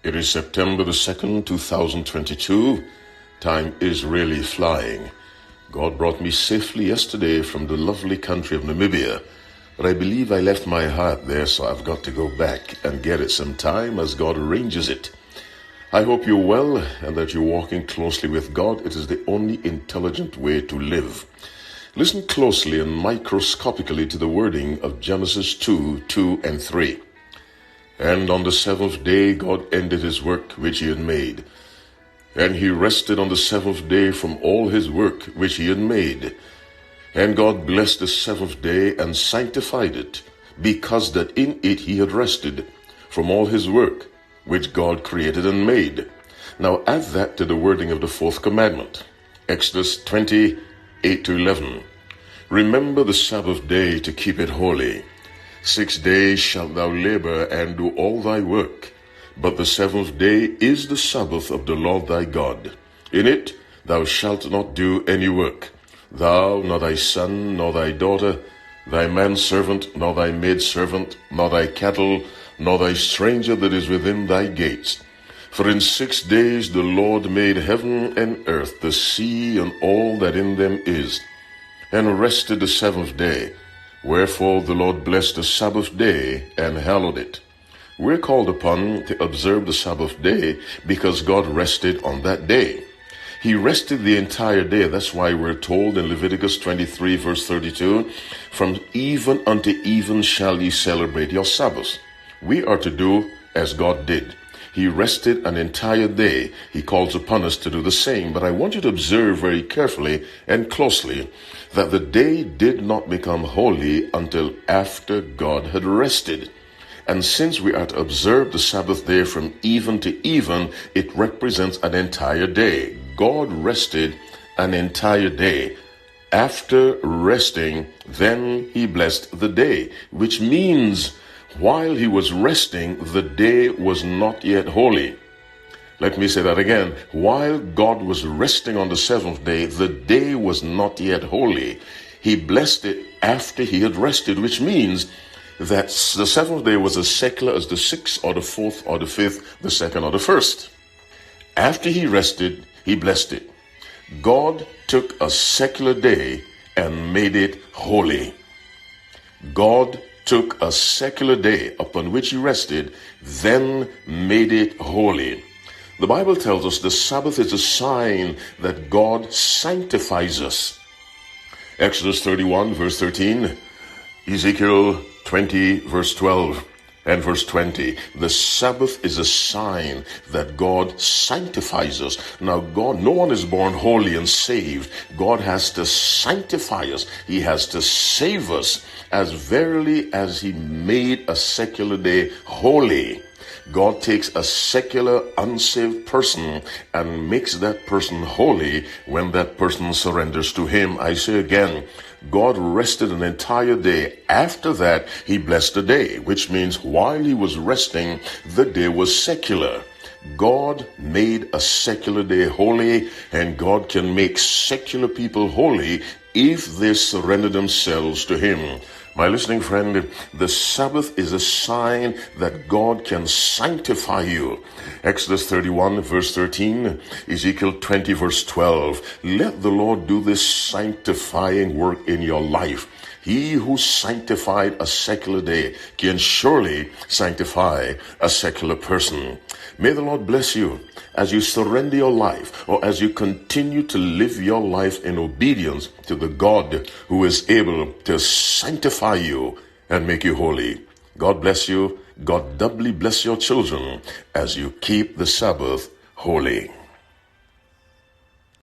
It is September the 2nd, 2022. Time is really flying. God brought me safely yesterday from the lovely country of Namibia, but I believe I left my heart there, so I've got to go back and get it sometime as God arranges it. I hope you're well and that you're walking closely with God. It is the only intelligent way to live. Listen closely and microscopically to the wording of Genesis 2 and 3. And on the seventh day God ended his work which he had made. And he rested on the seventh day from all his work which he had made. And God blessed the seventh day and sanctified it, because that in it he had rested from all his work which God created and made. Now add that to the wording of the fourth commandment. Exodus 20:8-11. Remember the Sabbath day to keep it holy. 6 days shalt thou labor and do all thy work, but the seventh day is the Sabbath of the Lord thy God. In it thou shalt not do any work, thou, nor thy son, nor thy daughter, thy manservant, nor thy maidservant, nor thy cattle, nor thy stranger that is within thy gates. For in 6 days the Lord made heaven and earth, the sea, and all that in them is, and rested the seventh day. Wherefore the Lord blessed the Sabbath day and hallowed it. We're called upon to observe the Sabbath day because God rested on that day. He rested the entire day. That's why we're told in Leviticus 23 verse 32, from even unto even shall ye celebrate your Sabbath. We are to do as God did. He rested an entire day. He calls upon us to do the same. But I want you to observe very carefully and closely that the day did not become holy until after God had rested. And since we are to observe the Sabbath day from even to even, it represents an entire day. God rested an entire day. After resting, then he blessed the day, which means while he was resting, the day was not yet holy. Let me say that again. While God was resting on the seventh day, the day was not yet holy. He blessed it after he had rested, which means that the seventh day was as secular as the sixth or the fourth or the fifth, the second or the first. After he rested, he blessed it. God took a secular day and made it holy. God took a secular day upon which he rested, then made it holy. The Bible tells us the Sabbath is a sign that God sanctifies us. Exodus 31 verse 13, Ezekiel 20 verse 12 and verse 20. The Sabbath is a sign that God sanctifies us. Now God, no one is born holy and saved. God has to sanctify us. He has to save us as verily as he made a secular day holy. God takes a secular, unsaved person and makes that person holy when that person surrenders to him. I say again, God rested an entire day. After that, he blessed the day, which means while he was resting, the day was secular. God made a secular day holy, and God can make secular people holy if they surrender themselves to him. My listening friend, the Sabbath is a sign that God can sanctify you. Exodus 31 verse 13, Ezekiel 20 verse 12. Let the Lord do this sanctifying work in your life. He who sanctified a secular day can surely sanctify a secular person. May the Lord bless you as you surrender your life, or as you continue to live your life in obedience to the God who is able to sanctify you and make you holy. God bless you. God doubly bless your children as you keep the Sabbath holy.